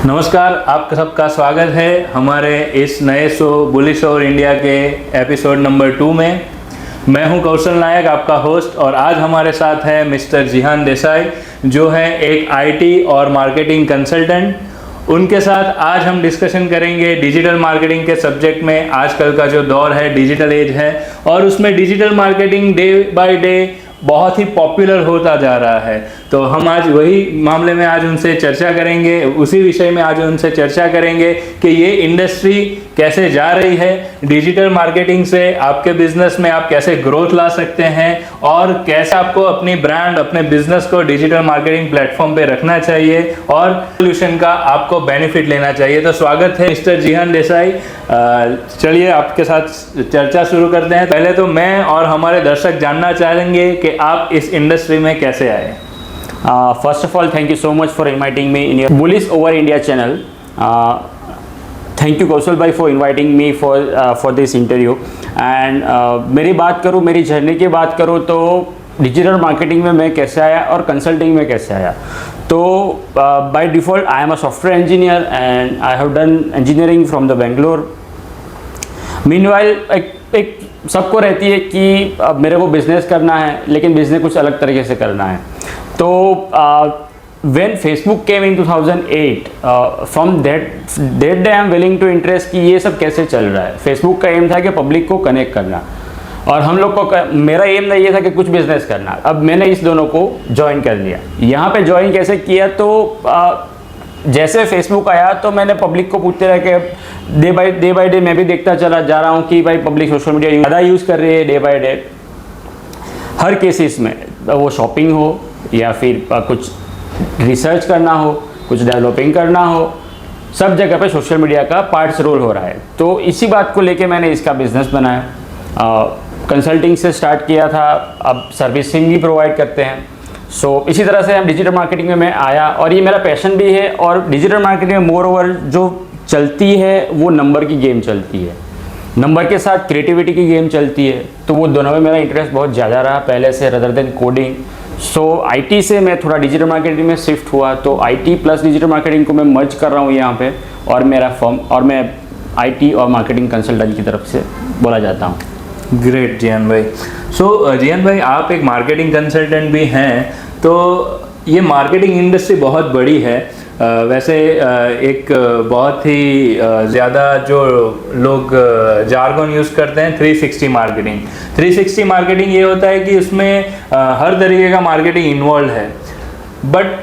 नमस्कार, आपका सबका स्वागत है हमारे इस नए शो बुलिश ओवर इंडिया के एपिसोड नंबर 2 में। मैं हूं कौशल नायक, आपका होस्ट, और आज हमारे साथ है मिस्टर जिहान देसाई, जो है एक आईटी और मार्केटिंग कंसल्टेंट। उनके साथ आज हम डिस्कशन करेंगे डिजिटल मार्केटिंग के सब्जेक्ट में। आजकल का जो दौर है डिजिटल एज है, और उसमें digital marketing day by day बहुत ही पॉपुलर होता जा रहा है। तो हम आज वही मामले में आज उनसे चर्चा करेंगे, उसी विषय में आज उनसे चर्चा करेंगे कि ये इंडस्ट्री कैसे जा रही है। डिजिटल मार्केटिंग से आपके बिजनेस में आप कैसे ग्रोथ ला सकते हैं, और कैसे आपको अपनी ब्रांड, अपने बिजनेस को डिजिटल मार्केटिंग प्लेटफॉर्म पे रखना चाहिए, और सोल्यूशन का आपको बेनिफिट लेना चाहिए। तो स्वागत है मिस्टर जिहान देसाई। चलिए आपके साथ चर्चा शुरू करते हैं। पहले तो मैं और हमारे दर्शक जानना चाहेंगे कि आप इस इंडस्ट्री में कैसे आए। First of all, thank you so much for inviting me in your Bullish Over India channel. Thank you कौशल भाई for inviting me for this interview. And मेरी बात करूँ, मेरी जर्नी की बात करूँ तो डिजिटल मार्केटिंग में मैं कैसे आया और कंसल्टिंग में कैसे आया। तो by default I am a software engineer and I have done engineering from the Bangalore. Meanwhile एक सबको रहती है कि मेरे को बिज़नेस करना है, लेकिन बिज़नेस कुछ अलग तरीके से करना है। तो when Facebook came in 2008, from that day I'm willing to interest कि ये सब कैसे चल रहा है। Facebook का एम था कि पब्लिक को कनेक्ट करना, और हम लोग को मेरा एम नहीं ये था कि कुछ बिजनेस करना। अब मैंने इस दोनों को ज्वाइन कर लिया। यहाँ पे ज्वाइन कैसे किया, तो जैसे फेसबुक आया तो मैंने पब्लिक को पूछते रहे कि डे बाय डे मैं भी देखता चला जा रहा हूँ कि भाई पब्लिक सोशल मीडिया ज़्यादा यूज़ कर रही है day by day. Her cases में, वो शॉपिंग हो या फिर कुछ रिसर्च करना हो, कुछ डेवलपिंग करना हो, सब जगह पे सोशल मीडिया का पार्ट्स रोल हो रहा है। तो इसी बात को लेके मैंने इसका बिज़नेस बनाया। कंसल्टिंग से स्टार्ट किया था, अब सर्विसिंग भी प्रोवाइड करते हैं। सो इसी तरह से हम डिजिटल मार्केटिंग में मैं आया, और ये मेरा पैशन भी है। और डिजिटल मार्केटिंग में मोर ओवर जो चलती है वो नंबर की गेम चलती है, नंबर के साथ क्रिएटिविटी की गेम चलती है। तो वो दोनों में मेरा इंटरेस्ट बहुत ज़्यादा रहा पहले से, rather than coding. So IT से मैं थोड़ा डिजिटल मार्केटिंग में शिफ्ट हुआ, तो आईटी प्लस डिजिटल मार्केटिंग को मैं मर्ज कर रहा हूँ यहाँ पे, और मेरा फर्म, और मैं आईटी और मार्केटिंग कंसल्टेंट की तरफ से बोला जाता हूँ। ग्रेट जिहान भाई। सो जिहान भाई, आप एक मार्केटिंग कंसल्टेंट भी हैं, तो ये मार्केटिंग इंडस्ट्री बहुत बड़ी है। वैसे एक बहुत ही ज़्यादा जो लोग जार्गन यूज़ करते हैं 360 मार्केटिंग। 360 मार्केटिंग ये होता है कि उसमें हर तरीके का मार्केटिंग इन्वॉल्व है। बट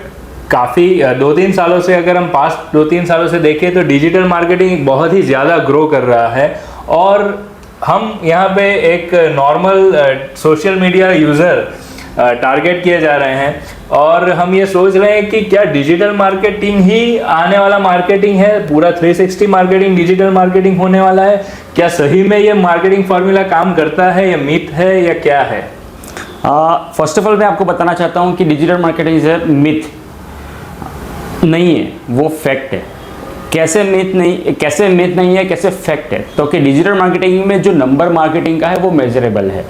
काफ़ी 2-3 सालों से, अगर हम पास्ट 2-3 सालों से देखें, तो डिजिटल मार्केटिंग बहुत ही ज़्यादा ग्रो कर रहा है। और हम यहाँ पे एक normal social media user target किए जा रहे हैं, और हम ये सोच रहे हैं कि क्या डिजिटल मार्केटिंग ही आने वाला मार्केटिंग है, पूरा 360 मार्केटिंग डिजिटल मार्केटिंग होने वाला है। क्या सही में ये मार्केटिंग फार्मूला काम करता है, या मिथ है, या क्या है? फर्स्ट ऑफ ऑल मैं आपको बताना चाहता हूँ कि डिजिटल मार्केटिंग इज मिथ नहीं है, वो फैक्ट है। कैसे मिथ नहीं है, कैसे फैक्ट है? तो कि डिजिटल मार्केटिंग में जो नंबर मार्केटिंग का है वो मेजरेबल है,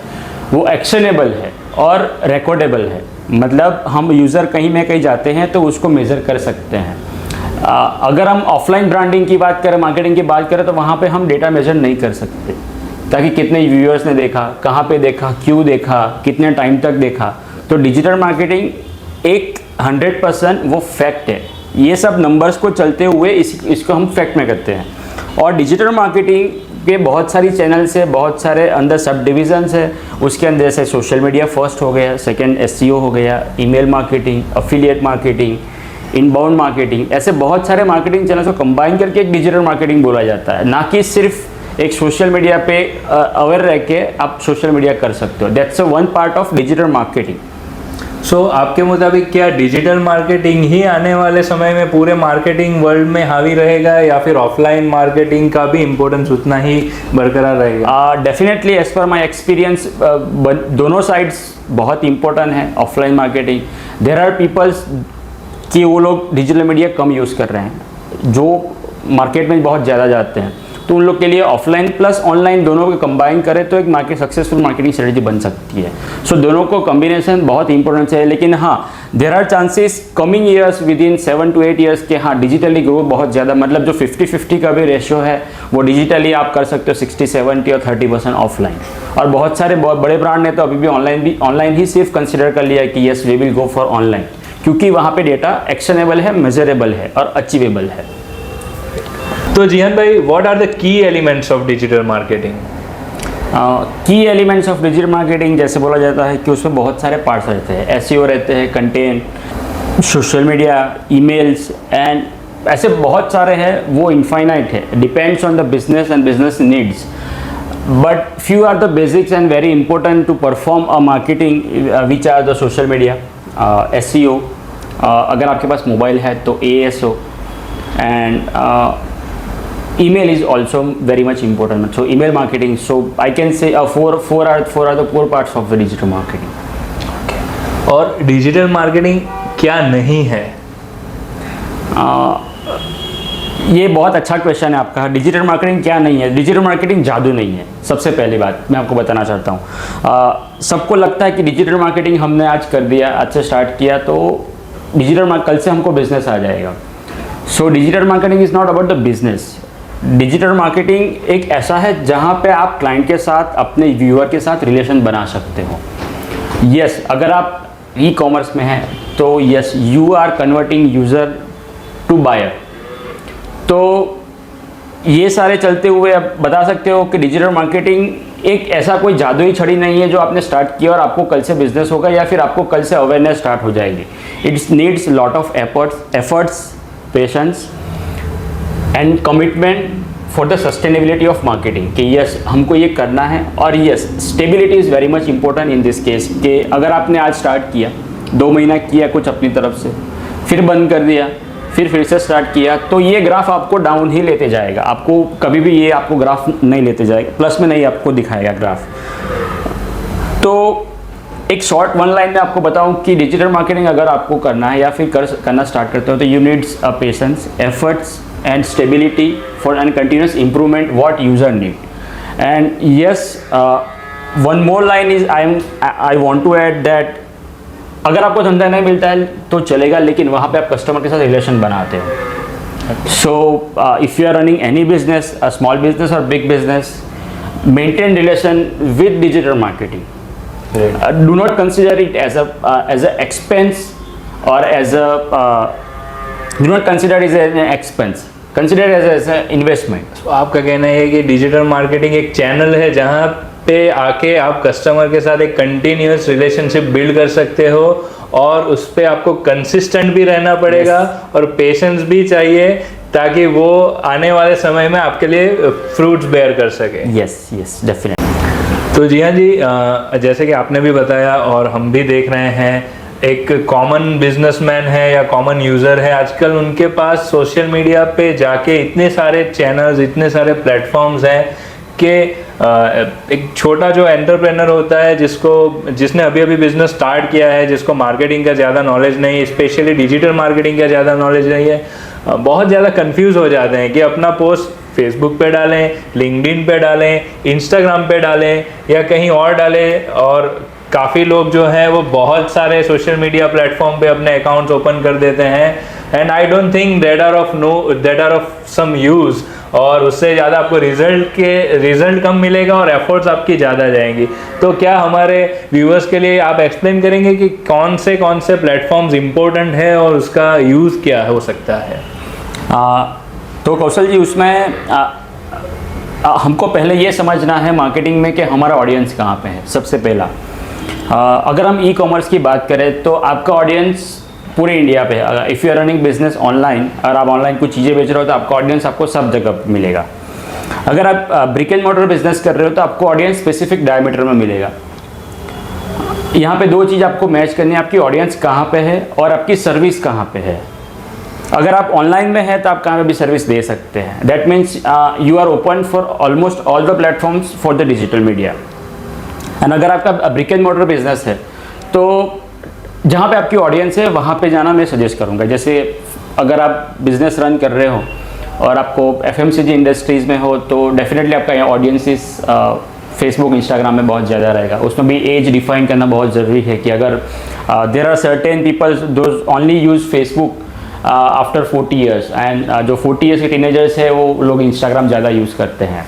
वो एक्शनेबल है और रिकॉर्डेबल है। मतलब हम यूज़र कहीं में कहीं जाते हैं तो उसको मेज़र कर सकते हैं। अगर हम ऑफलाइन ब्रांडिंग की बात करें, मार्केटिंग की बात करें, तो वहाँ पे हम डेटा मेजर नहीं कर सकते, ताकि कितने व्यूअर्स ने देखा, कहाँ पे देखा, क्यों देखा, कितने टाइम तक देखा। तो डिजिटल मार्केटिंग एक 100% वो फैक्ट है। ये सब नंबर्स को चलते हुए इसको हम फैक्ट में करते हैं। और डिजिटल मार्केटिंग के बहुत सारी चैनल्स है, बहुत सारे अंदर सब डिविजन्स है। उसके अंदर से सोशल मीडिया फर्स्ट हो गया, सेकंड एसईओ हो गया, email marketing, affiliate marketing, inbound marketing, ऐसे बहुत सारे मार्केटिंग चैनल्स को कंबाइन करके एक डिजिटल मार्केटिंग बोला जाता है। ना कि सिर्फ एक सोशल मीडिया पे अवेयर रह के आप सोशल मीडिया कर सकते हो। That's one part of digital marketing. So आपके मुताबिक क्या डिजिटल मार्केटिंग ही आने वाले समय में पूरे मार्केटिंग वर्ल्ड में हावी रहेगा, या फिर ऑफलाइन मार्केटिंग का भी इम्पोर्टेंस उतना ही बरकरार रहेगा? Definitely as per my experience दोनों साइड्स बहुत इंपॉर्टेंट है। Offline marketing, there are peoples कि वो लोग डिजिटल मीडिया कम यूज़ कर रहे हैं, जो मार्केट में बहुत ज़्यादा जाते हैं। तो उन लोग के लिए ऑफलाइन प्लस ऑनलाइन दोनों को कंबाइन करें तो एक सक्सेसफुल मार्केटिंग स्ट्रेटजी बन सकती है। सो दोनों को कॉम्बिनेशन बहुत इंपॉर्टेंट है। लेकिन हाँ, there are chances coming years within 7 to 8 years के हाँ डिजिटली ग्रो बहुत ज़्यादा, मतलब जो 50-50 का भी रेशियो है वो डिजिटली आप कर सकते हो 60-70 और 30% ऑफलाइन। और बहुत सारे बड़े ब्रांड ने तो अभी भी ऑनलाइन ही सिर्फ कंसिडर कर लिया है कि yes we will go for online, क्योंकि वहाँ पे डेटा एक्शनेबल है, मेजरेबल है और अचीवेबल है। तो जिहान भाई, what are the key elements of digital marketing? Key elements of digital marketing जैसे बोला जाता है कि उसमें बहुत सारे पार्ट्स रहते हैं, एसईओ रहते हैं, content, social media, emails and ऐसे बहुत सारे हैं, वो इनफाइनाइट है, depends on the business and business needs, but few are the basics and very important to perform a marketing which are the social media, SEO, अगर आपके पास mobile है तो ASO, and email is also very much important. So email marketing, so I can say four are the core parts of the digital marketing. और digital marketing क्या नहीं है? ये बहुत अच्छा क्वेश्चन है आपका। डिजिटल मार्केटिंग क्या नहीं है? डिजिटल मार्केटिंग जादू नहीं है, सबसे पहली बात मैं आपको बताना चाहता हूँ। सबको लगता है कि डिजिटल मार्केटिंग हमने आज कर दिया, आज से स्टार्ट किया तो कल से हमको बिजनेस आ जाएगा। So digital marketing is not about the business. Digital marketing एक ऐसा है जहाँ पे आप क्लाइंट के साथ, अपने व्यूअर के साथ रिलेशन बना सकते हो। यस, अगर आप ई कॉमर्स में हैं तो yes you are converting user to buyer. तो ये सारे चलते हुए आप बता सकते हो कि डिजिटल मार्केटिंग एक ऐसा कोई जादुई छड़ी नहीं है जो आपने स्टार्ट किया और आपको कल से बिजनेस होगा या फिर आपको कल से अवेयरनेस स्टार्ट हो जाएगी। It's needs lot of efforts, patience and commitment for the sustainability of marketing कि यस हमको ये करना है। और yes stability is very much important in this case कि अगर आपने आज स्टार्ट किया, 2 महीना किया कुछ अपनी तरफ से, फिर बंद कर दिया, फिर से स्टार्ट किया, तो ये ग्राफ आपको डाउन ही लेते जाएगा। आपको कभी भी ये आपको ग्राफ नहीं लेते जाएगा, प्लस में नहीं आपको दिखाएगा ग्राफ। तो एक शॉर्ट वन लाइन में आपको बताऊं कि डिजिटल मार्केटिंग अगर आपको करना है या फिर करना स्टार्ट करते हो तो you needs a patience, efforts and stability for and continuous improvement what user need. And yes, one more line is I want to add that अगर आपको धंधा नहीं मिलता है तो चलेगा, लेकिन वहाँ पे आप कस्टमर के साथ रिलेशन बनाते हो। So if you are running any business, a small business or big business, maintain relation with digital marketing. Do not consider it as a expense or as a do not consider it as an expense, consider it as an investment. तो आपका कहना है कि digital marketing एक channel है जहाँ पे आके आप कस्टमर के साथ एक कंटिन्यूअस रिलेशनशिप बिल्ड कर सकते हो और उस पर आपको कंसिस्टेंट भी रहना पड़ेगा और पेशेंस भी चाहिए ताकि वो आने वाले समय में आपके लिए फ्रूट्स बेयर कर सके। Yes definitely. तो जी हाँ जी, जैसे कि आपने भी बताया और हम भी देख रहे हैं, एक कॉमन बिजनेसमैन है या कॉमन यूज़र है, आजकल उनके पास सोशल मीडिया पे जाके इतने सारे चैनल्स, इतने सारे प्लेटफॉर्म्स हैं कि एक छोटा जो एंटरप्रेनर होता है जिसने अभी अभी बिजनेस स्टार्ट किया है, जिसको मार्केटिंग का ज़्यादा नॉलेज नहीं, स्पेशली डिजिटल मार्केटिंग का ज़्यादा नॉलेज नहीं है, बहुत ज़्यादा कंफ्यूज हो जाते हैं कि अपना पोस्ट फेसबुक पे डालें, लिंक्डइन पे डालें, इंस्टाग्राम पे डालें या कहीं और डालें। और काफ़ी लोग जो हैं वो बहुत सारे सोशल मीडिया प्लेटफॉर्म पे अपने अकाउंट्स ओपन कर देते हैं and I don't think that are of some use, और उससे ज़्यादा आपको रिजल्ट कम मिलेगा और एफर्ट्स आपकी ज़्यादा जाएंगी। तो क्या हमारे व्यूअर्स के लिए आप एक्सप्लेन करेंगे कि कौन से प्लेटफॉर्म्स इम्पोर्टेंट है और उसका यूज़ क्या हो सकता है? तो कौशल जी, उसमें हमको पहले ये समझना है मार्केटिंग में कि हमारा ऑडियंस कहाँ पे है। सबसे पहला, अगर हम ई कॉमर्स की बात करें तो आपका ऑडियंस पूरे इंडिया पे है। If you are running business online और आप ऑनलाइन कुछ चीज़ें बेच रहे हो तो आपका ऑडियंस आपको सब जगह मिलेगा। अगर आप ब्रिक एंड मॉर्टर बिजनेस कर रहे हो तो आपको ऑडियंस स्पेसिफिक डायमीटर में मिलेगा। यहाँ पे 2 चीज़ आपको मैच करनी है, आपकी ऑडियंस कहाँ पे है और आपकी सर्विस कहाँ पे है। अगर आप ऑनलाइन में है तो आप कहाँ पे भी सर्विस दे सकते हैं। That means you are open for almost all the platforms for the digital media. And अगर आपका ब्रिक एंड मॉर्टर बिजनेस है तो जहाँ पे आपकी ऑडियंस है वहाँ पे जाना मैं सजेस्ट करूँगा। जैसे अगर आप बिजनेस रन कर रहे हो और आपको FMCG इंडस्ट्रीज़ में हो तो डेफिनेटली आपका ऑडियंस इस फेसबुक इंस्टाग्राम में बहुत ज़्यादा रहेगा। उसमें भी एज डिफाइन करना बहुत ज़रूरी है कि अगर there are certain people those only use Facebook after 40 years, and जो 40 ईयर्स के टीनेजर्स है वो लोग इंस्टाग्राम ज़्यादा यूज़ करते हैं.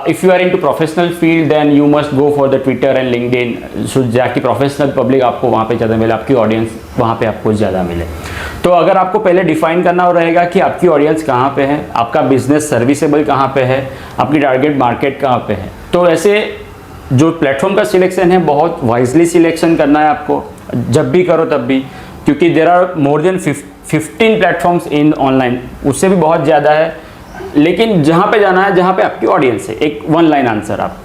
If you are into professional field, then you must go for the Twitter and LinkedIn, so जाकि professional public आपको वहाँ पे ज़्यादा मिले, आपकी ऑडियंस वहाँ पे आपको ज़्यादा मिले. तो अगर आपको पहले डिफाइन करना रहेगा कि आपकी ऑडियंस कहाँ पे है, आपका बिजनेस सर्विसेबल कहाँ पे है, आपकी टारगेट मार्केट कहाँ पे है. तो ऐसे जो प्लेटफॉर्म का सिलेक्शन है बहुत वाइजली सिलेक्शन करना है आपको, जब भी करो तब भी, क्योंकि there are more than 15 platforms in online, उससे भी बहुत ज़्यादा है. लेकिन जहाँ पे जाना है जहाँ पे आपकी ऑडियंस है, एक वन लाइन आंसर आप.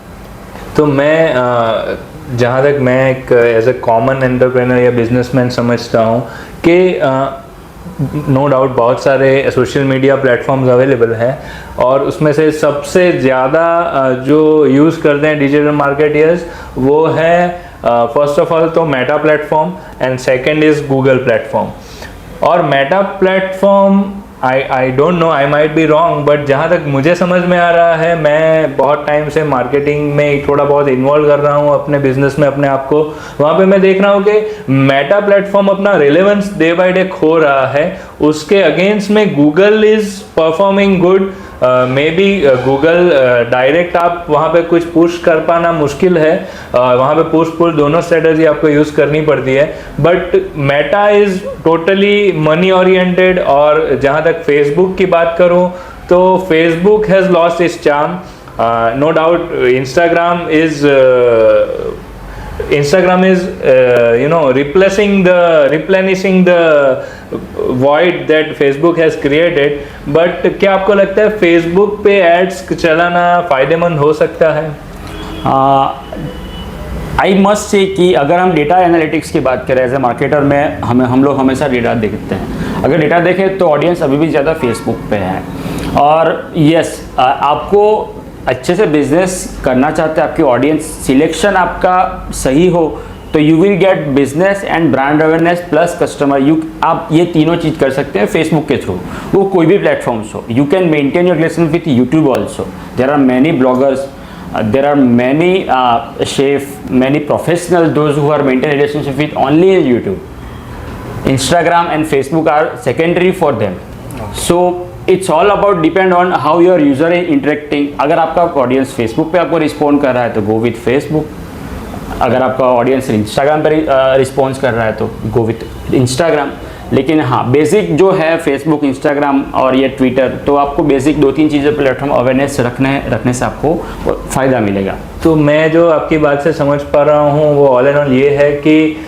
तो मैं जहाँ तक मैं एक एज ए कॉमन एंटरप्रेन्योर या बिजनेसमैन समझता हूँ कि नो डाउट बहुत सारे सोशल मीडिया प्लेटफॉर्म्स अवेलेबल हैं, और उसमें से सबसे ज़्यादा जो यूज़ करते हैं डिजिटल मार्केटियर्स वो है फर्स्ट ऑफ ऑल तो Meta platform, and second is Google platform. और Meta platform I don't know, I might be wrong, but जहाँ तक मुझे समझ में आ रहा है, मैं बहुत टाइम से मार्केटिंग में थोड़ा बहुत इन्वॉल्व कर रहा हूँ अपने बिजनेस में अपने आप को. वहाँ पे मैं देख रहा हूँ कि मेटा प्लेटफॉर्म अपना रिलेवेंस डे बाय डे खो रहा है. उसके अगेंस्ट में Google is performing good. May be Google direct आप वहाँ पे कुछ पुश कर पाना मुश्किल है, वहाँ पे पुश पुल दोनों स्ट्रेटजी आपको यूज़ करनी पड़ती है. But Meta is totally money oriented. और जहाँ तक फेसबुक की बात करूँ तो Facebook has lost its charm. No doubt Instagram is replenishing the void that Facebook has created. But क्या आपको लगता है Facebook पे एड्स चलाना फ़ायदेमंद हो सकता है? आई मस्ट से कि अगर हम डेटा एनालिटिक्स की बात करें एज ए मार्केटर में, हम लोग हमेशा डेटा देखते हैं. अगर डेटा देखें तो ऑडियंस अभी भी ज़्यादा फेसबुक पे है. और यस, आपको अच्छे से बिजनेस करना चाहते हैं, आपकी ऑडियंस सिलेक्शन आपका सही हो तो you will get business and brand awareness plus customer. आप ये तीनों चीज़ कर सकते हैं फेसबुक के थ्रू, वो कोई भी प्लेटफॉर्म्स हो. You can maintain your relation with YouTube also. There are many bloggers, there are many chef, many professionals, those who are maintain relationship with only YouTube. Instagram and Facebook are secondary for them. So it's all about depend on how your user is interacting. अगर आपका audience Facebook पे आपको respond कर रहा है तो go with Facebook. अगर आपका ऑडियंस इंस्टाग्राम पर रिस्पॉन्स कर रहा है तो गो विथ इंस्टाग्राम. लेकिन हाँ, बेसिक जो है फेसबुक, इंस्टाग्राम और ये ट्विटर, तो आपको बेसिक 2-3 चीज़ें प्लेटफॉर्म अवेयरनेस रखने से आपको फ़ायदा मिलेगा. तो मैं जो आपकी बात से समझ पा रहा हूँ वो ऑल एंड ऑल ये है कि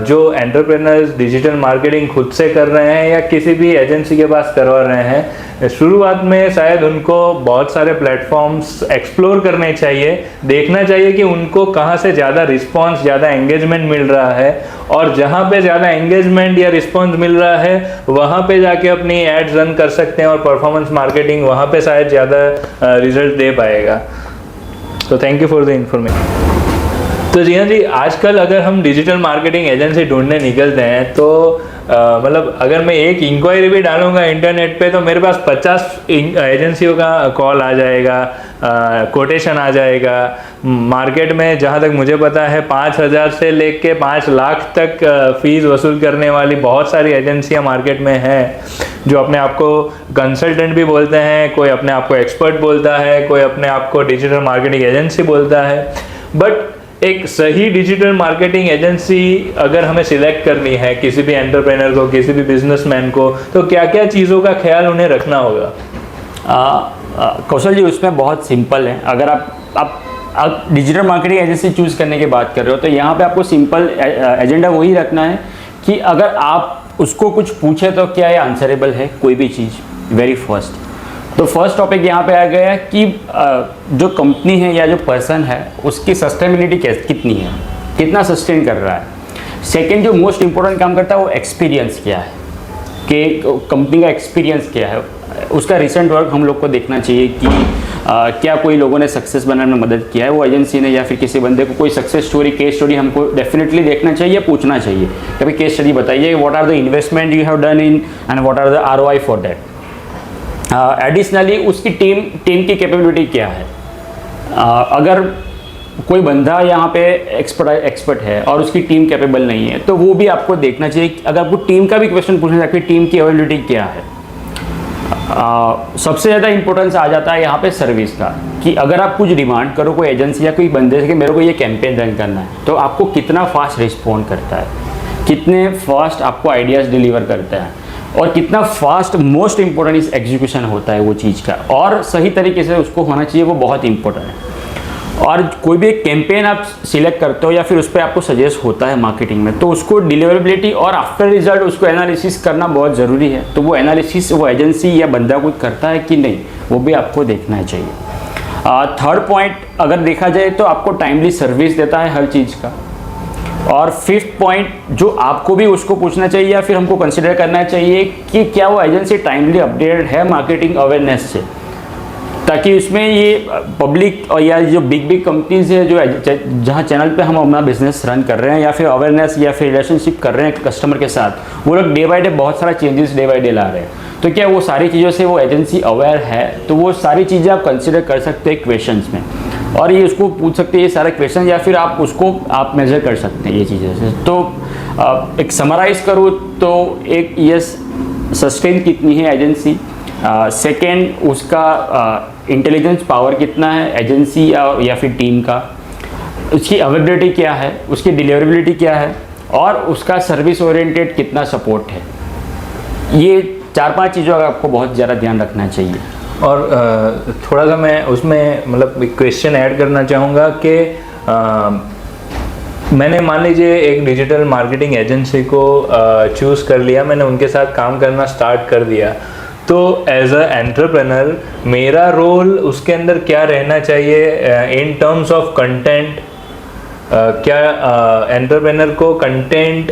जो एंटरप्रेन्योर्स डिजिटल मार्केटिंग खुद से कर रहे हैं या किसी भी एजेंसी के पास करवा रहे हैं, शुरुआत में शायद उनको बहुत सारे प्लेटफॉर्म्स एक्सप्लोर करने चाहिए. देखना चाहिए कि उनको कहाँ से ज़्यादा रिस्पॉन्स, ज़्यादा एंगेजमेंट मिल रहा है, और जहाँ पे ज़्यादा एंगेजमेंट या रिस्पॉन्स मिल रहा है वहाँ पे जाके अपनी एड्स रन कर सकते हैं, और परफॉर्मेंस मार्केटिंग वहाँ पे शायद ज़्यादा रिजल्ट दे पाएगा. तो thank you for the information. तो जी हाँ जी, आजकल अगर हम डिजिटल मार्केटिंग एजेंसी ढूंढने निकलते हैं तो मतलब अगर मैं एक इंक्वायरी भी डालूंगा इंटरनेट पे तो मेरे पास 50 एजेंसियों का कॉल आ जाएगा, कोटेशन आ जाएगा. मार्केट में जहाँ तक मुझे पता है 5,000 से लेके 5 लाख तक फीस वसूल करने वाली बहुत सारी एजेंसियाँ मार्केट में हैं, जो अपने आप को कंसल्टेंट भी बोलते हैं, कोई अपने आप को एक्सपर्ट बोलता है, कोई अपने आप को डिजिटल मार्केटिंग एजेंसी बोलता है. बट एक सही डिजिटल मार्केटिंग एजेंसी अगर हमें सिलेक्ट करनी है किसी भी एंटरप्रेन्योर को, किसी भी बिजनेसमैन को, तो क्या क्या चीज़ों का ख्याल उन्हें रखना होगा? कौशल जी, उसमें बहुत सिंपल है. अगर आप डिजिटल मार्केटिंग एजेंसी चूज़ करने की बात कर रहे हो तो यहाँ पे आपको सिंपल एजेंडा वही रखना है कि अगर आप उसको कुछ पूछे तो क्या ये आंसरेबल है कोई भी चीज़. वेरी फर्स्ट, तो फर्स्ट टॉपिक यहाँ पे आ गया कि जो कंपनी है या जो पर्सन है उसकी सस्टेनेबिलिटी कितनी है, कितना सस्टेन कर रहा है. सेकंड, जो मोस्ट इंपॉर्टेंट काम करता है वो एक्सपीरियंस क्या है, कि कंपनी का एक्सपीरियंस क्या है. उसका रिसेंट वर्क हम लोग को देखना चाहिए कि क्या कोई लोगों ने सक्सेस बनाने में मदद किया है वो एजेंसी ने, या फिर किसी बंदे को कोई सक्सेस स्टोरी, केस स्टोरी हमको डेफिनेटली देखना चाहिए, पूछना चाहिए. कभी केस स्टडी बताइए, what are the investment you have done in and what are the ROI for that. Additionally उसकी टीम की कैपेबिलिटी क्या है. अगर कोई बंदा यहाँ पे एक्सपर्ट है और उसकी टीम कैपेबल नहीं है, तो वो भी आपको देखना चाहिए कि अगर आपको टीम का भी क्वेश्चन पूछना है, आपकी टीम की अवेलेबिलिटी क्या है। सबसे ज़्यादा इंपॉर्टेंस आ जाता है यहाँ पे सर्विस का, कि अगर आप कुछ डिमांड करो कोई एजेंसी या कोई बंदे से कि मेरे को ये कैंपेन रन करना है, तो आपको कितना फास्ट रिस्पॉन्ड करता है, कितने फास्ट आपको आइडियाज़ डिलीवर करता है, और कितना फास्ट मोस्ट इंपॉर्टेंट इस एग्जीक्यूशन होता है वो चीज़ का, और सही तरीके से उसको होना चाहिए, वो बहुत इंपॉर्टेंट है। और कोई भी एक कैंपेन आप सिलेक्ट करते हो या फिर उस पर आपको सजेस्ट होता है मार्केटिंग में, तो उसको डिलीवरेबिलिटी और आफ्टर रिजल्ट उसको एनालिसिस करना बहुत ज़रूरी है। तो वो एनालिसिस वो एजेंसी या बंदा कोई करता है कि नहीं, वो भी आपको देखना चाहिए। थर्ड पॉइंट अगर देखा जाए तो आपको टाइमली सर्विस देता है हर चीज़ का। और फिफ्थ पॉइंट जो आपको भी उसको पूछना चाहिए या फिर हमको कंसिडर करना चाहिए कि क्या वो एजेंसी टाइमली अपडेटेड है मार्केटिंग अवेयरनेस से, ताकि उसमें ये पब्लिक और या जो बिग कंपनीज है जो जहाँ चैनल पे हम अपना बिजनेस रन कर रहे हैं या फिर अवेयरनेस या फिर रिलेशनशिप कर रहे हैं कस्टमर के साथ, वो लोग डे बाय डे बहुत सारा चेंजेस डे बाय डे ला रहे हैं, तो क्या वो सारी चीज़ों से वो एजेंसी अवेयर है, तो वो सारी चीज़ें आप कंसिडर कर सकते हैं क्वेश्चंस में, और ये उसको पूछ सकते हैं ये सारे क्वेश्चन, या फिर आप उसको आप मेजर कर सकते हैं ये चीज़ें से। तो एक समराइज़ करूँ तो एक यस सस्टेन कितनी है एजेंसी, सेकेंड उसका इंटेलिजेंस पावर कितना है एजेंसी या फिर टीम का, उसकी अवेलेबिलिटी क्या है, उसकी डिलीवरेबिलिटी क्या है, और उसका सर्विस ओरिएंटेड कितना सपोर्ट है। ये 4-5 चीज़ों का आपको बहुत ज़्यादा ध्यान रखना चाहिए। और थोड़ा सा मैं उसमें मतलब एक क्वेश्चन ऐड करना चाहूँगा कि मैंने मान लीजिए एक डिजिटल मार्केटिंग एजेंसी को चूज़ कर लिया, मैंने उनके साथ काम करना स्टार्ट कर दिया, तो एज अ एंटरप्रेनर मेरा रोल उसके अंदर क्या रहना चाहिए इन टर्म्स ऑफ कंटेंट। क्या एंटरप्रेनर को कंटेंट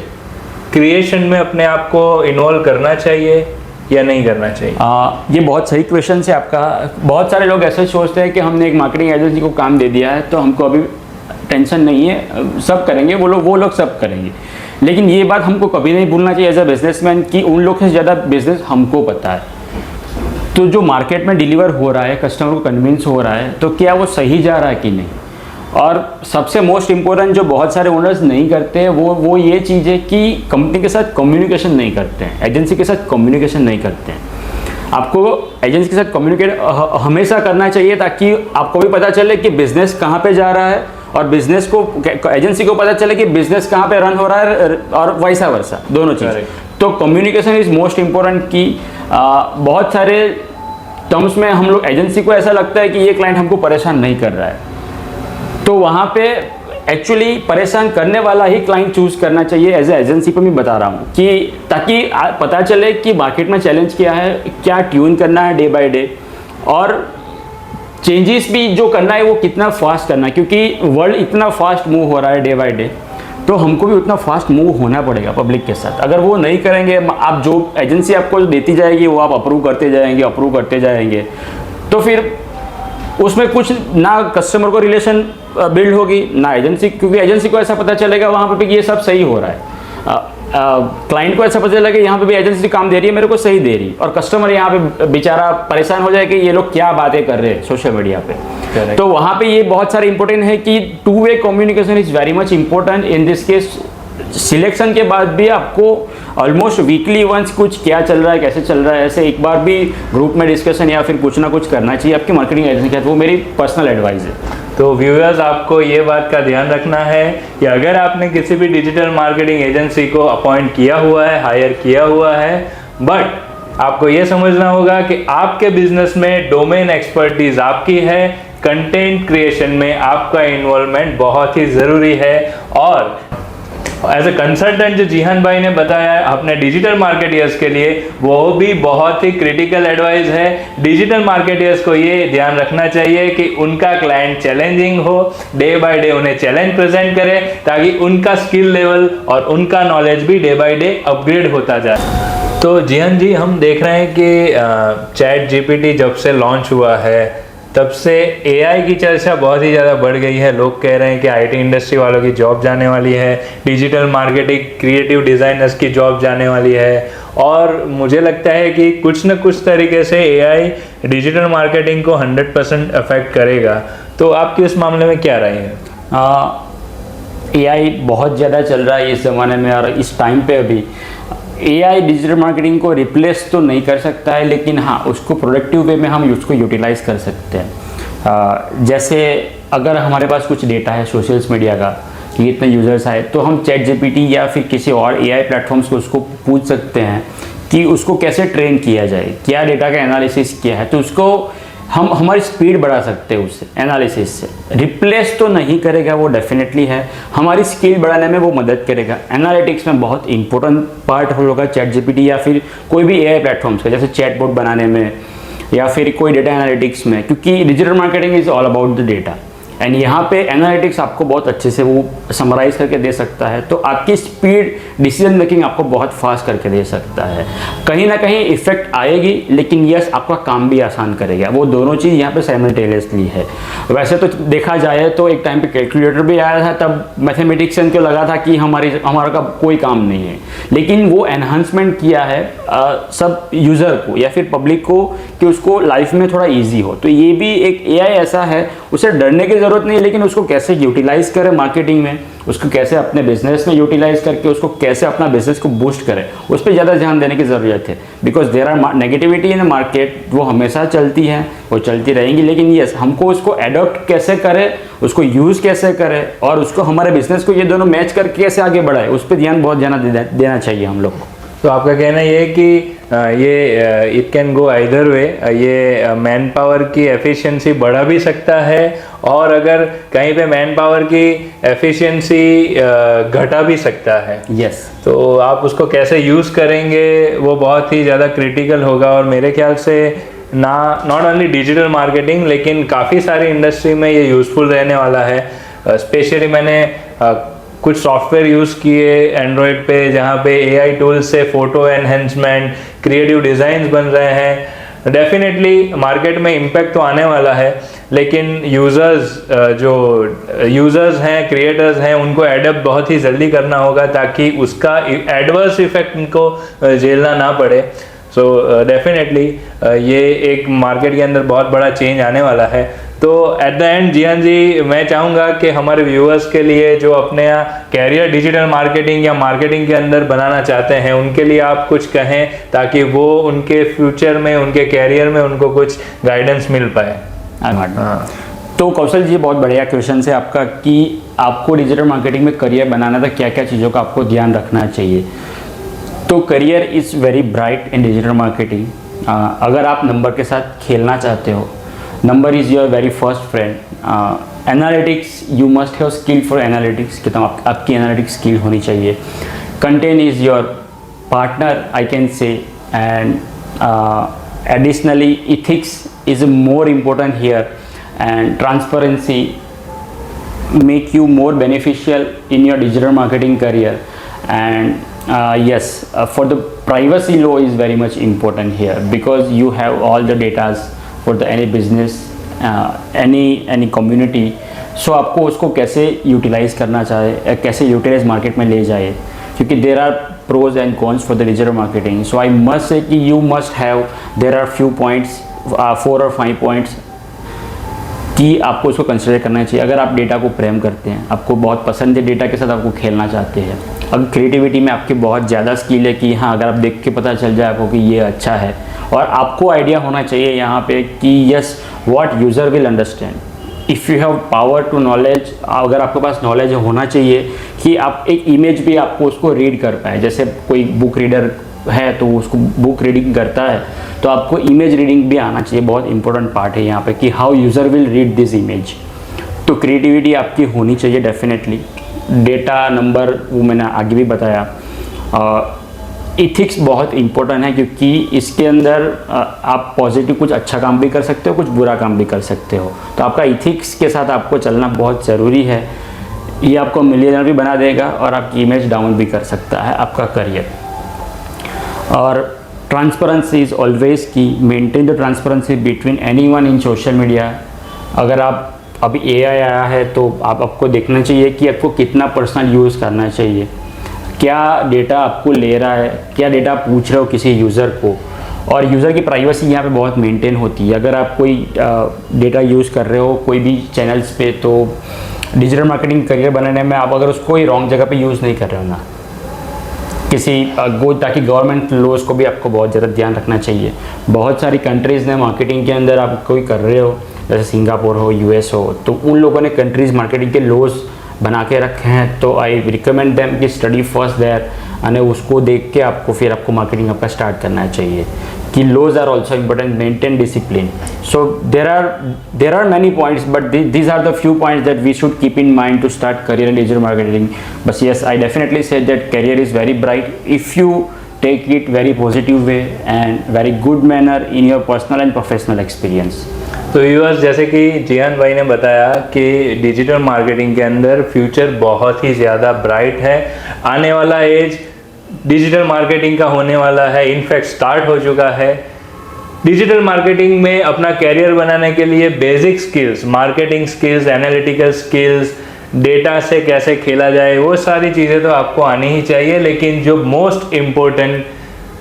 क्रिएशन में अपने आप को इन्वॉल्व करना चाहिए या नहीं करना चाहिए? ये बहुत सही क्वेश्चन है आपका। बहुत सारे लोग ऐसे सोचते हैं कि हमने एक मार्केटिंग एजेंसी को काम दे दिया है तो हमको अभी टेंशन नहीं है, सब करेंगे वो लोग सब करेंगे। लेकिन ये बात हमको कभी नहीं भूलना चाहिए एज अ बिजनेसमैन कि उन लोग से ज़्यादा बिजनेस हमको पता है। तो जो मार्केट में डिलीवर हो रहा है, कस्टमर को कन्विंस हो रहा है, तो क्या वो सही जा रहा है कि नहीं। और सबसे मोस्ट इम्पोर्टेंट जो बहुत सारे ओनर्स नहीं करते हैं वो ये चीज़ है कि कंपनी के साथ कम्युनिकेशन नहीं करते हैं, एजेंसी के साथ कम्युनिकेशन नहीं करते हैं। आपको एजेंसी के साथ कम्युनिकेट हमेशा करना चाहिए ताकि आपको भी पता चले कि बिज़नेस कहाँ पे जा रहा है और बिज़नेस को एजेंसी को पता चले कि बिज़नेस कहाँ पे रन हो रहा है, और वैसा वर्सा दोनों चीज़। तो कम्युनिकेशन इज़ मोस्ट इम्पोर्टेंट की बहुत सारे टर्म्स में हम लोग एजेंसी को ऐसा लगता है कि ये क्लाइंट हमको परेशान नहीं कर रहा है, तो वहाँ पे एक्चुअली परेशान करने वाला ही क्लाइंट चूज करना चाहिए एज ए एजेंसी को मैं बता रहा हूँ, कि ताकि पता चले कि मार्केट में चैलेंज क्या है, क्या ट्यून करना है डे बाय डे, और चेंजेस भी जो करना है वो कितना फास्ट करना है, क्योंकि वर्ल्ड इतना फास्ट मूव हो रहा है डे बाय डे, तो हमको भी उतना फास्ट मूव होना पड़ेगा पब्लिक के साथ। अगर वो नहीं करेंगे, आप जो एजेंसी आपको देती जाएगी वो आप अप्रूव करते जाएंगे, तो फिर उसमें कुछ ना कस्टमर को रिलेशन बिल्ड होगी ना एजेंसी, क्योंकि एजेंसी को ऐसा पता चलेगा वहाँ पे भी ये सब सही हो रहा है, क्लाइंट को ऐसा पता चलेगा कि यहाँ पे भी एजेंसी काम दे रही है, मेरे को सही दे रही, और कस्टमर यहाँ पे बेचारा परेशान हो जाए कि ये लोग क्या बातें कर रहे हैं सोशल मीडिया पे। तो वहाँ पे ये बहुत सारे इंपॉर्टेंट है कि two way communication is very much important in this case. Selection के बाद भी आपको ऑलमोस्ट वीकली वंस कुछ क्या चल रहा है, कैसे चल रहा है, ऐसे एक बार भी ग्रुप में डिस्कशन या फिर कुछ ना कुछ करना चाहिए आपकी मार्केटिंग एजेंसी के साथ। वो मेरी पर्सनल एडवाइस है। तो व्यूअर्स, आपको ये बात का ध्यान रखना है कि अगर आपने किसी भी डिजिटल मार्केटिंग एजेंसी को अपॉइंट किया हुआ है, हायर किया हुआ है, बट आपको ये समझना होगा कि आपके बिजनेस में डोमेन एक्सपर्टीज आपकी है, कंटेंट क्रिएशन में आपका इन्वॉल्वमेंट बहुत ही ज़रूरी है। और एज ए कंसल्टेंट जो जिहान भाई ने बताया है अपने डिजिटल मार्केटियर्स के लिए, वो भी बहुत ही क्रिटिकल एडवाइस है। डिजिटल मार्केटियर्स को ये ध्यान रखना चाहिए कि उनका क्लाइंट चैलेंजिंग हो, डे बाय डे उन्हें चैलेंज प्रेजेंट करें, ताकि उनका स्किल लेवल और उनका नॉलेज भी डे बाय डे अपग्रेड होता जाए। तो जिहान जी, हम देख रहे हैं कि चैट जीपीटी जब से लॉन्च हुआ है तब से एआई की चर्चा बहुत ही ज़्यादा बढ़ गई है। लोग कह रहे हैं कि आईटी इंडस्ट्री वालों की जॉब जाने वाली है, डिजिटल मार्केटिंग क्रिएटिव डिज़ाइनर्स की जॉब जाने वाली है, और मुझे लगता है कि कुछ न कुछ तरीके से एआई डिजिटल मार्केटिंग को 100% अफेक्ट करेगा। तो आपकी इस मामले में क्या राय है? एआई बहुत ज़्यादा चल रहा है इस ज़माने में, और इस टाइम पे अभी एआई डिजिटल मार्केटिंग को रिप्लेस तो नहीं कर सकता है, लेकिन हाँ उसको प्रोडक्टिव वे में हम उसको यूटिलाइज कर सकते हैं। जैसे अगर हमारे पास कुछ डेटा है सोशल मीडिया का कि इतने यूज़र्स आए, तो हम चैट जीपीटी या फिर किसी और एआई प्लेटफॉर्म्स को उसको पूछ सकते हैं कि उसको कैसे ट्रेन किया जाए, क्या डेटा का एनालिसिस किया है, तो उसको हम हमारी स्पीड बढ़ा सकते हैं उससे, एनालिसिस से। रिप्लेस तो नहीं करेगा वो, डेफिनेटली है, हमारी स्किल बढ़ाने में वो मदद करेगा। एनालिटिक्स में बहुत इंपॉर्टेंट पार्ट होगा चैट जीपीटी या फिर कोई भी एआई प्लेटफॉर्म्स का, जैसे चैटबॉट बनाने में या फिर कोई डेटा एनालिटिक्स में, क्योंकि digital marketing is all about the data. And यहाँ पे एनालिटिक्स आपको बहुत अच्छे से वो समराइज करके दे सकता है, तो आपकी स्पीड डिसीजन मेकिंग आपको बहुत फास्ट करके दे सकता है। कहीं ना कहीं इफेक्ट आएगी, लेकिन यस आपका काम भी आसान करेगा। वो दोनों चीज़ यहाँ पे साइमल्टेनियसली है। वैसे तो देखा जाए तो एक टाइम पे कैलकुलेटर भी आया था, तब मैथमेटिशियन को लगा था कि हमारा का कोई काम नहीं है, लेकिन वो एनहांसमेंट किया है सब यूज़र को या फिर पब्लिक को कि उसको लाइफ में थोड़ा ईजी हो। तो ये भी एक एआई ऐसा है, उसे डरने की ज़रूरत नहीं है, लेकिन उसको कैसे यूटिलाइज करें मार्केटिंग में, उसको कैसे अपने बिजनेस में यूटिलाइज करके उसको कैसे अपना बिजनेस को बूस्ट करें, उस पर ज़्यादा ध्यान देने की ज़रूरत है। Because there are negativity in the market, वो हमेशा चलती है, वो चलती रहेंगी, लेकिन यस हमको उसको एडॉप्ट कैसे करें, उसको यूज़ कैसे करें और उसको हमारे बिजनेस को ये दोनों मैच करके कैसे आगे बढ़ाए, उस पर ध्यान बहुत ज़्यादा देना चाहिए हम लोग को। तो आपका कहना ये है कि ये it can go either way, ये मैन पावर की एफिशिएंसी बढ़ा भी सकता है, और अगर कहीं पे मैन पावर की एफिशिएंसी घटा भी सकता है। यस तो आप उसको कैसे यूज़ करेंगे वो बहुत ही ज़्यादा क्रिटिकल होगा, और मेरे ख्याल से नॉट ओनली डिजिटल मार्केटिंग लेकिन काफ़ी सारी इंडस्ट्री में ये यूज़फुल रहने वाला है। स्पेशली मैंने कुछ सॉफ्टवेयर यूज़ किए एंड्रॉयड पे, जहाँ पे एआई टूल्स से फ़ोटो एनहेंसमेंट, क्रिएटिव डिज़ाइंस बन रहे हैं। डेफिनेटली मार्केट में इम्पैक्ट तो आने वाला है, लेकिन जो यूज़र्स हैं, क्रिएटर्स हैं, उनको एडप्ट बहुत ही जल्दी करना होगा ताकि उसका एडवर्स इफेक्ट उनको झेलना ना पड़े। सो डेफिनेटली ये एक मार्केट के अंदर बहुत बड़ा चेंज आने वाला है। तो एट द एंड जिहान जी, मैं चाहूँगा कि हमारे व्यूअर्स के लिए जो अपने यहाँ कैरियर डिजिटल मार्केटिंग या मार्केटिंग के अंदर बनाना चाहते हैं, उनके लिए आप कुछ कहें ताकि वो उनके फ्यूचर में, उनके कैरियर में उनको कुछ गाइडेंस मिल पाए। हाँ। तो कौशल जी, बहुत बढ़िया क्वेश्चन है आपका कि आपको डिजिटल मार्केटिंग में करियर बनाना था, क्या क्या चीज़ों का आपको ध्यान रखना चाहिए। तो career is very bright in digital marketing. अगर आप नंबर के साथ खेलना चाहते हो, number is your very first friend. Analytics, you must have skill for analytics, कि आपकी एनालिटिक्स स्किल होनी चाहिए। Content is your partner I can say, and additionally ethics is more important here, and transparency make you more beneficial in your digital marketing career. And yes, for the privacy law is very much important here, because you have all the data for the any business, any community. So आपको उसको कैसे utilise करना चाहे, कैसे utilise market में ले जाए, क्योंकि there are pros and cons for the digital marketing. So I must say कि you must have, there are few points, 4 और 5 पॉइंट्स कि आपको उसको कंसिडर करना चाहिए। अगर आप डेटा को प्रेम करते हैं, आपको बहुत पसंद है, डेटा के साथ आपको खेलना चाहते हैं, अब क्रिएटिविटी में आपकी बहुत ज़्यादा स्किल है कि हाँ, अगर आप देख के पता चल जाए आपको कि ये अच्छा है, और आपको आइडिया होना चाहिए यहाँ पे कि yes what user will understand. If you have power to knowledge, अगर आपके पास नॉलेज होना चाहिए कि आप एक इमेज भी आपको उसको रीड कर पाए। जैसे कोई बुक रीडर है तो उसको बुक रीडिंग करता है, तो आपको इमेज रीडिंग भी आना चाहिए। बहुत इंपॉर्टेंट पार्ट है यहाँ पे कि how user will read this image. तो क्रिएटिविटी आपकी होनी चाहिए डेफिनेटली। डेटा, नंबर, वो मैंने आगे भी बताया। इथिक्स बहुत इंपॉर्टेंट है, क्योंकि इसके अंदर आप पॉजिटिव कुछ अच्छा काम भी कर सकते हो, कुछ बुरा काम भी कर सकते हो। तो आपका इथिक्स के साथ आपको चलना बहुत ज़रूरी है। ये आपको मिलियनर भी बना देगा और आपकी इमेज डाउन भी कर सकता है आपका करियर। और ट्रांसपेरेंसी इज़ ऑलवेज की, maintain the transparency between anyone in social media. अगर आप अभी एआई आया है तो आपको देखना चाहिए कि आपको कितना पर्सनल यूज़ करना चाहिए, क्या डेटा आपको ले रहा है, क्या डेटा पूछ रहे हो किसी यूज़र को, और यूज़र की प्राइवेसी यहाँ पे बहुत मेंटेन होती है। अगर आप कोई डेटा यूज़ कर रहे हो कोई भी चैनल्स पे, तो डिजिटल मार्केटिंग करियर बनाने में आप अगर उसको ही रॉन्ग जगह पे यूज़ नहीं कर रहे हो ना, किसी ताकि गवर्नमेंट लॉज को भी आपको बहुत ज़्यादा ध्यान रखना चाहिए। बहुत सारी कंट्रीज़ ने मार्केटिंग के अंदर आप कोई कर रहे हो, जैसे सिंगापुर हो, यूएस हो, तो उन लोगों ने कंट्रीज़ मार्केटिंग के लॉज बना के रखे हैं। तो आई रिकमेंड देम कि स्टडी फर्स्ट देयर, यानी उसको देख के आपको फिर आपको मार्केटिंग आपका स्टार्ट करना चाहिए कि laws are also important, maintain discipline. So there are many points, but these are the few points that we should keep in mind to start career in digital marketing. But yes, I definitely said that career is very bright if you take it very positive way and very good manner in your personal and professional experience. तो viewers, जैसे कि जिहान भाई ने बताया कि digital marketing के अंदर future बहुत ही ज़्यादा ब्राइट है। आने वाला एज डिजिटल मार्केटिंग का होने वाला है, इनफैक्ट स्टार्ट हो चुका है। डिजिटल मार्केटिंग में अपना कैरियर बनाने के लिए basic skills, marketing skills, analytical skills, data से कैसे खेला जाए, वो सारी चीज़ें तो आपको आनी ही चाहिए। लेकिन जो मोस्ट इम्पोर्टेंट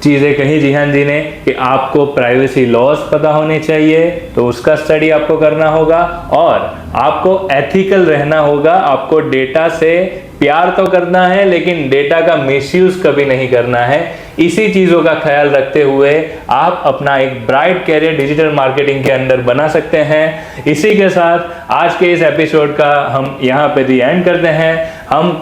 चीज़ें कही जिहान जी ने कि आपको प्राइवेसी लॉज पता होने चाहिए, तो उसका स्टडी आपको करना होगा और आपको एथिकल रहना होगा। आपको डेटा से प्यार तो करना है, लेकिन डेटा का मिसयूज कभी नहीं करना है। इसी चीज़ों का ख्याल रखते हुए आप अपना एक ब्राइट कैरियर डिजिटल मार्केटिंग के अंदर बना सकते हैं। इसी के साथ आज के इस एपिसोड का हम यहाँ पे दी एंड करते हैं। हम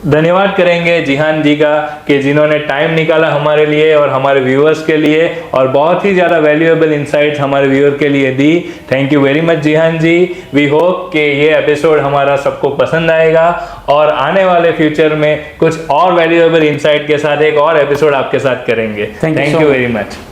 धन्यवाद करेंगे जिहान जी का कि जिन्होंने टाइम निकाला हमारे लिए और हमारे व्यूअर्स के लिए और बहुत ही ज़्यादा वैल्यूएबल इंसाइट्स हमारे व्यूअर के लिए दी। Thank you very much Jihan ji. We hope कि ये एपिसोड हमारा सबको पसंद आएगा और आने वाले फ्यूचर में कुछ और वैल्यूएबल इंसाइट के साथ एक और एपिसोड आपके साथ करेंगे। Thank you thank so you much. Very much.